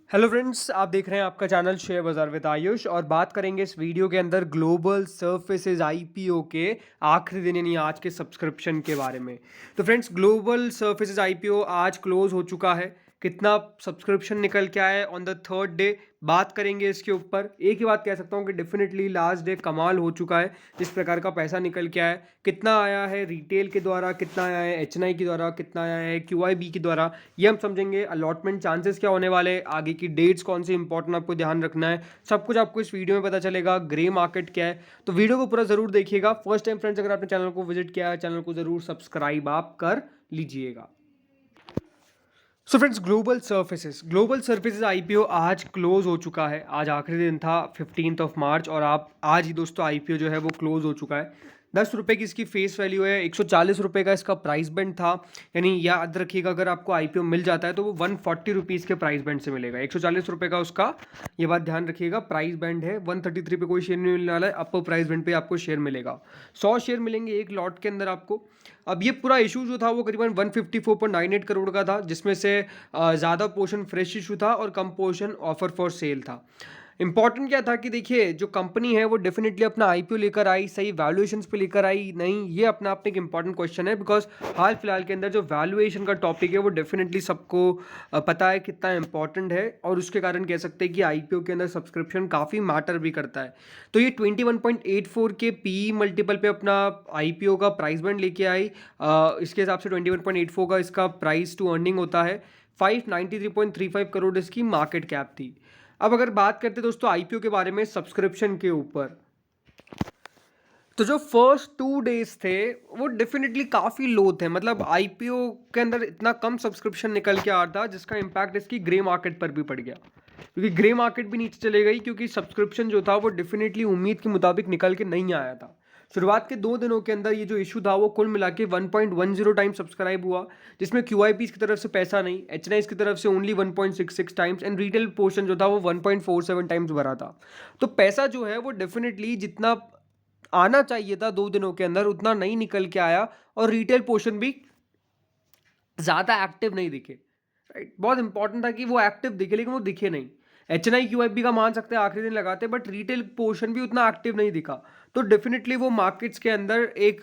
Hello friends, आप देख रहे हैं आपका चैनल शेयर बाजार विद आयुष और बात करेंगे इस वीडियो के अंदर ग्लोबल सर्विसेज आईपीओ के आखिरी दिन यानी आज के सब्सक्रिप्शन के बारे में। तो फ्रेंड्स, ग्लोबल सर्विसेज आईपीओ आज क्लोज हो चुका है। कितना सब्सक्रिप्शन निकल के आया है ऑन द थर्ड डे, बात करेंगे इसके ऊपर। एक ही बात कह सकता हूँ कि डेफिनेटली लास्ट डे कमाल हो चुका है। जिस प्रकार का पैसा निकल के आया है, कितना आया है रिटेल के द्वारा, कितना आया है एचएनआई के द्वारा, कितना आया है क्यूआईबी के द्वारा, ये हम समझेंगे। अलॉटमेंट चांसेस क्या होने वाले हैं, आगे की डेट्स कौन सी इंपॉर्टेंट आपको ध्यान रखना है, सब कुछ आपको इस वीडियो में पता चलेगा। ग्रे मार्केट क्या है, तो वीडियो को पूरा जरूर देखिएगा। फर्स्ट टाइम फ्रेंड्स, अगर आपने चैनल को विजिट किया है, चैनल को जरूर सब्सक्राइब आप कर लीजिएगा। So friends, global services IPO आज क्लोज हो चुका है। आज आखिरी दिन था 15 मार्च और आप आज ही दोस्तों आईपीओ जो है वो क्लोज हो चुका है। 10 रुपये की इसकी फेस वैल्यू है, 140 रुपये का इसका प्राइस बैंड था। यानी याद रखिएगा, अगर आपको आईपीओ मिल जाता है तो वो 140 रुपीज़ के प्राइस बैंड से मिलेगा। 140 रुपये का उसका, ये बात ध्यान रखिएगा, प्राइस बैंड है। 133 पे कोई शेयर नहीं मिलने वाला है, अपर प्राइस बैंड पे आपको शेयर मिलेगा। 100 शेयर मिलेंगे एक लॉट के अंदर आपको। अब ये पूरा इशू जो था वो करीबन 154.98 करोड़ का था, जिसमें से ज़्यादा पोर्शन फ्रेश इशू था और कम पोर्शन ऑफर फॉर सेल था। इंपॉर्टेंट क्या था कि देखिए, जो कंपनी है वो डेफिनेटली अपना आईपीओ लेकर आई, सही वैल्यूएशंस पे लेकर आई नहीं, ये अपना आप एक इंपॉर्टेंट क्वेश्चन है। बिकॉज हाल फिलहाल के अंदर जो वैल्यूएशन का टॉपिक है वो डेफिनेटली सबको पता है कितना इंपॉर्टेंट है, और उसके कारण कह सकते हैं कि आईपीओ के अंदर सब्सक्रिप्शन काफ़ी मैटर भी करता है। तो ये 21.84 के पी मल्टीपल पे अपना आईपीओ का प्राइस बैंड लेके आई। इसके हिसाब से 21.84 का इसका प्राइस टू अर्निंग होता है। 593.35 करोड़ इसकी मार्केट कैप थी। अब अगर बात करते दोस्तों आईपीओ के बारे में सब्सक्रिप्शन के ऊपर, तो जो फर्स्ट 2 डेज थे वो डेफिनेटली काफ़ी लो थे। मतलब आईपीओ के अंदर इतना कम सब्सक्रिप्शन निकल के आ रहा था, जिसका इम्पैक्ट इसकी ग्रे मार्केट पर भी पड़ गया, क्योंकि ग्रे मार्केट भी नीचे चले गई, क्योंकि सब्सक्रिप्शन जो था वो डेफिनेटली उम्मीद के मुताबिक निकल के नहीं आया था। शुरुआत के 2 दिनों के अंदर ये जो इशू था वो कुल मिला के 1.10 टाइम सब्सक्राइब हुआ, जिसमें क्यूआईपीज की तरफ से पैसा नहीं, एचएनआईज की तरफ से only 1.66 times, and retail portion जो था वो 1.47 टाइम्स भरा था। तो पैसा जो है वो डेफिनेटली जितना आना चाहिए था 2 दिनों के अंदर उतना नहीं निकल के आया, और रिटेल पोर्शन भी ज़्यादा एक्टिव नहीं दिखे। राइट, बहुत इंपॉर्टेंट था कि वो एक्टिव दिखे, लेकिन वो दिखे नहीं। एचएनआई क्यूआईबी का मान सकते हैं आखिरी दिन लगाते, बट रिटेल पोर्शन भी उतना एक्टिव नहीं दिखा। तो डेफिनेटली वो मार्केट्स के अंदर एक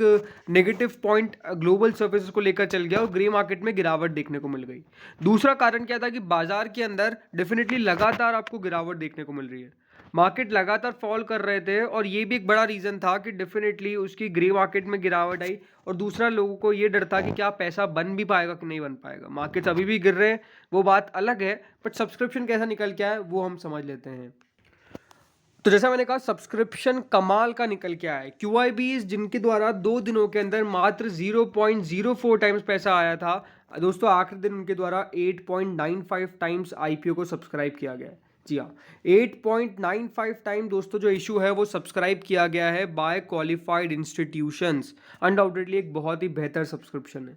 नेगेटिव पॉइंट ग्लोबल सर्विसेज को लेकर चल गया और ग्रे मार्केट में गिरावट देखने को मिल गई। दूसरा कारण क्या था कि बाजार के अंदर डेफिनेटली लगातार आपको गिरावट देखने को मिल रही है। मार्केट लगातार फॉल कर रहे थे, और ये भी एक बड़ा रीज़न था कि डेफिनेटली उसकी ग्रे मार्केट में गिरावट आई। और दूसरा, लोगों को ये डर था कि क्या पैसा बन भी पाएगा कि नहीं बन पाएगा। मार्केट्स अभी भी गिर रहे हैं, वो बात अलग है, बट सब्सक्रिप्शन कैसा निकल के आया वो हम समझ लेते हैं। तो जैसा मैंने कहा, सब्सक्रिप्शन कमाल का निकल के आया है। क्यूआईबीज जिनके द्वारा 2 दिनों के अंदर मात्र 0.04 टाइम्स पैसा आया था, दोस्तों आखिरी दिन उनके द्वारा 8.95 टाइम्स आईपीओ को सब्सक्राइब किया गया है। जी हाँ, 8.95 टाइम दोस्तों जो इशू है वो सब्सक्राइब किया गया है बाय क्वालिफाइड इंस्टीट्यूशंस। अनडाउटेडली एक बहुत ही बेहतर सब्सक्रिप्शन है।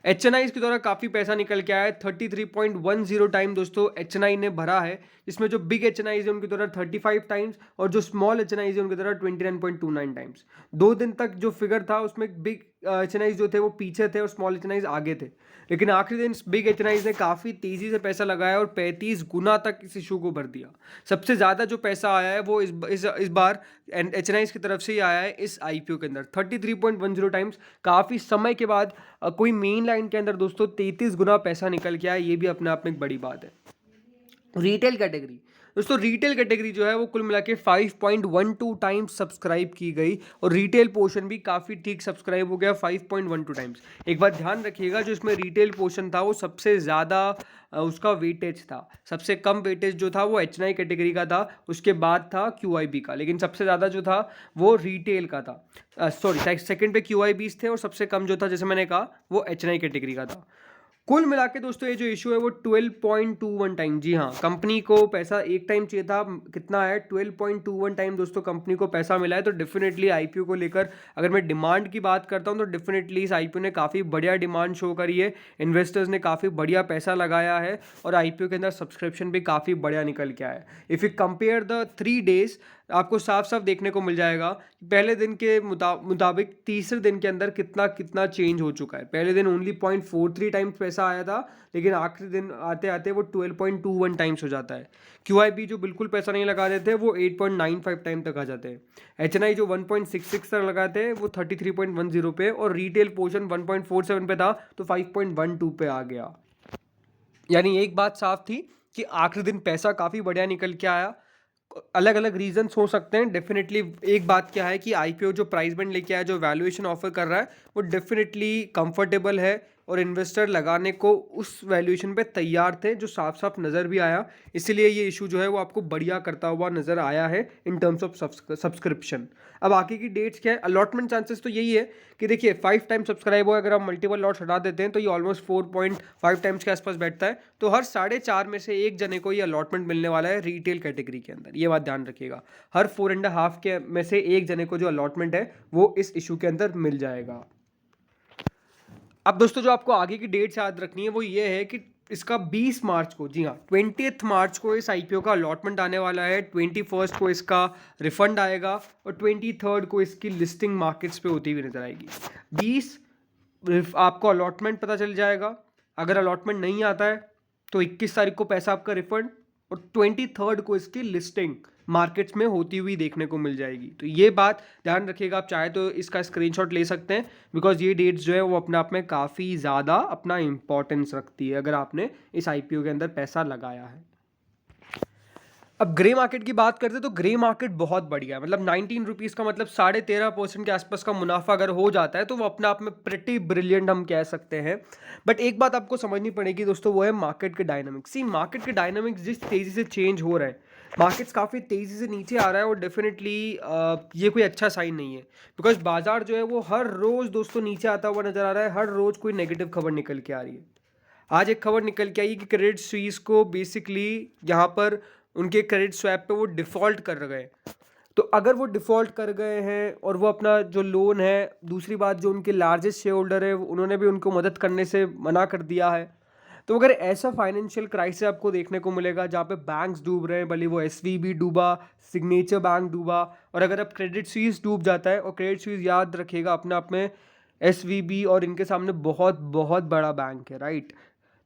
एचएनआई के द्वारा काफ़ी पैसा निकल के आया है। 33.10 टाइम दोस्तों एचएनआई ने भरा है, जिसमें जो बिग एचएनआई है उनके द्वारा 35 टाइम्स, और जो स्मॉल एचएनआई है उनके द्वारा 29.29 टाइम्स। 2 दिन तक जो फिगर था उसमें बिग एचएनआई जो थे वो पीछे थे और स्मॉल एचएनआई आगे थे, लेकिन आखिरी दिन बिग एचएनआई ने काफ़ी तेज़ी से पैसा लगाया और 35 गुना तक इस इशू को भर दिया। सबसे ज़्यादा जो पैसा आया है वो इस बार एचएनआई की तरफ से ही आया है इस आईपीओ के अंदर, 33.10 टाइम्स। काफ़ी समय के बाद कोई मेन लाइन के अंदर दोस्तों 33 गुना पैसा निकल के आया, ये भी अपने आप में एक बड़ी बात है। रिटेल कैटेगरी, दोस्तों रिटेल कैटेगरी जो है वो कुल मिला के 5.12 टाइम्स सब्सक्राइब की गई, और रिटेल पोर्शन भी काफ़ी ठीक सब्सक्राइब हो गया 5.12 टाइम्स। एक बात ध्यान रखिएगा, जो इसमें रिटेल पोर्शन था वो सबसे ज़्यादा उसका वेटेज था। सबसे कम वेटेज जो था वो एचएनआई कैटेगरी का था, उसके बाद था क्यूआईबी का, लेकिन सबसे ज़्यादा जो था वो रिटेल का था। सॉरी, सेकंड पे क्यूआईबीज थे, और सबसे कम जो था जैसे मैंने कहा वो एचएनआई कैटेगरी का था। कुल मिला के दोस्तों ये जो इशू है वो 12.21 टाइम, जी हाँ, कंपनी को पैसा एक टाइम चाहिए था, कितना है 12.21 टाइम दोस्तों कंपनी को पैसा मिला है। तो डेफिनेटली आईपीओ को लेकर अगर मैं डिमांड की बात करता हूँ तो डेफिनेटली इस आईपीओ ने काफ़ी बढ़िया डिमांड शो करी है। इन्वेस्टर्स ने काफ़ी बढ़िया पैसा लगाया है, और आईपीओ के अंदर सब्सक्रिप्शन भी काफ़ी बढ़िया निकल के आया है। If you compare the 3 days, आपको साफ-साफ देखने को मिल जाएगा कि पहले दिन के मुताबिक तीसरे दिन के अंदर कितना चेंज हो चुका है। पहले दिन ओनली 0.43 टाइम्स पैसा आया था, लेकिन आखिरी दिन आते-आते वो 12.21 टाइम्स हो जाता है। क्यूआईबी जो बिल्कुल पैसा नहीं लगा रहे थे वो 8.95 टाइम तक आ जाते हैं। एचएनआई जो 1.66 तक लगाते हैं वो 33.10 पे, और रिटेल पोर्शन 1.47 पे था तो 5.12 पे आ गया। यानी एक बात साफ थी कि आखिरी दिन पैसा काफ़ी बढ़िया निकल के आया। अलग अलग रीजंस हो सकते हैं डेफिनेटली। एक बात क्या है कि आईपीओ जो प्राइस बैंड लेके आया, जो वैल्यूएशन ऑफर कर रहा है, वो डेफिनेटली कंफर्टेबल है और इन्वेस्टर लगाने को उस वैल्यूएशन पे तैयार थे, जो साफ साफ नज़र भी आया। इसीलिए ये इशू जो है वो आपको बढ़िया करता हुआ नज़र आया है इन टर्म्स ऑफ सब्सक्रिप्शन। अब आगे की डेट्स क्या है? अलॉटमेंट चांसेस तो यही है कि देखिए 5 टाइम सब्सक्राइब हो, अगर आप मल्टीपल लॉट्स हटा देते हैं तो ये ऑलमोस्ट 4.5 टाइम्स के आसपास बैठता है। तो हर 4.5 में से एक जने को ये अलॉटमेंट मिलने वाला है रिटेल कैटेगरी के अंदर। ये बात ध्यान रखिएगा, हर 4.5 के में से एक जने को जो अलॉटमेंट है वो इस इशू के अंदर मिल जाएगा। अब दोस्तों जो आपको आगे की डेट्स याद रखनी है वो ये है कि इसका 20 मार्च को, जी हाँ 20 मार्च को इस आईपीओ का अलॉटमेंट आने वाला है, 21 को इसका रिफंड आएगा और 23 को इसकी लिस्टिंग मार्केट्स पे होती हुई नजर आएगी। 20 आपको अलॉटमेंट पता चल जाएगा, अगर अलॉटमेंट नहीं आता है तो 21 तारीख को पैसा आपका रिफंड, और 23 को इसकी लिस्टिंग मार्केट्स में होती हुई देखने को मिल जाएगी। तो ये बात ध्यान रखिएगा, आप चाहे तो इसका स्क्रीनशॉट ले सकते हैं, बिकॉज ये डेट्स जो है वो अपने आप में काफ़ी ज़्यादा अपना इंपॉर्टेंस रखती है अगर आपने इस आईपीओ के अंदर पैसा लगाया है। अब ग्रे मार्केट की बात करते हैं तो ग्रे मार्केट बहुत बढ़िया है, मतलब 19 रुपीज़ का मतलब 13.5% के आसपास का मुनाफा अगर हो जाता है तो वो अपने आप में प्रिटी ब्रिलियंट हम कह सकते हैं। बट एक बात आपको समझनी पड़ेगी दोस्तों, वो है मार्केट के डायनामिक्स। सी मार्केट के डायनामिक्स जिस तेज़ी से चेंज हो रहा है, मार्केट्स काफ़ी तेज़ी से नीचे आ रहा है, और डेफिनेटली ये कोई अच्छा साइन नहीं है, बिकॉज बाजार जो है वो हर रोज़ दोस्तों नीचे आता हुआ नजर आ रहा है। हर रोज़ कोई नेगेटिव खबर निकल के आ रही है। आज एक खबर निकल के आई कि क्रेडिट स्विस को बेसिकली यहाँ पर उनके क्रेडिट स्वैप पे वो डिफ़ॉल्ट कर गए। तो अगर वो डिफ़ॉल्ट कर गए हैं और वो अपना जो लोन है, दूसरी बात जो उनके लार्जेस्ट शेयर होल्डर है उन्होंने भी उनको मदद करने से मना कर दिया है। तो अगर ऐसा फाइनेंशियल क्राइसिस आपको देखने को मिलेगा जहाँ पे बैंक्स डूब रहे हैं, भले वो एसवीबी डूबा, सिग्नेचर बैंक डूबा, और अगर अब क्रेडिट स्विस डूब जाता है, और क्रेडिट स्विस याद रखिएगा अपने आप में एसवीबी और इनके सामने बहुत बहुत बड़ा बैंक है, राइट।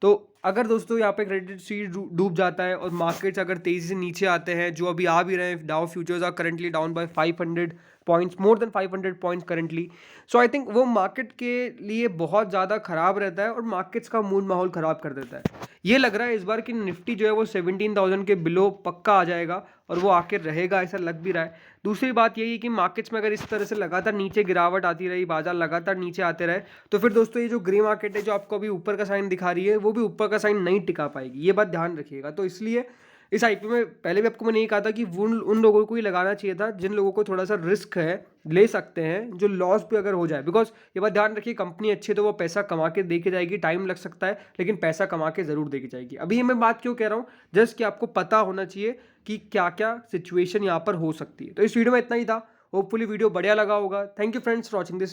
तो अगर दोस्तों यहाँ पे क्रेडिट स्विस डूब जाता है और मार्केट्स अगर तेज़ी से नीचे आते हैं, जो अभी आ भी रहे हैं, Dow futures are currently down by 500 points, more than 500 points currently. So I think वो मार्केट के लिए बहुत ज़्यादा ख़राब रहता है और मार्केट्स का मूड माहौल ख़राब कर देता है। ये लग रहा है इस बार कि निफ्टी जो है वो 17,000 के बिलो पक्का आ जाएगा, और वो आके रहेगा, ऐसा लग भी रहा है। दूसरी बात यही है कि मार्केट्स में अगर इस तरह से लगातार नीचे गिरावट आती रही, बाजार लगातार नीचे आते रहे, तो फिर दोस्तों ये जो ग्रे मार्केट है जो आपको अभी ऊपर का साइन दिखा रही है, वो भी ऊपर का साइन नहीं टिका पाएगी। ये बात ध्यान रखिएगा। तो इसलिए इस आईपीओ में पहले भी आपको मैंने ये कहा था कि उन लोगों को ही लगाना चाहिए था जिन लोगों को थोड़ा सा रिस्क है, ले सकते हैं, जो लॉस भी अगर हो जाए। बिकॉज ये बात ध्यान रखिए, कंपनी अच्छी है तो वो पैसा कमा के दे के जाएगी, टाइम लग सकता है लेकिन पैसा कमा के जरूर दे के जाएगी। अभी मैं बात क्यों कह रहा हूँ, जस्ट कि आपको पता होना चाहिए कि क्या क्या सिचुएशन यहाँ पर हो सकती है। तो इस वीडियो में इतना ही था। होपफुली वीडियो बढ़िया लगा होगा। Thank you friends for watching this.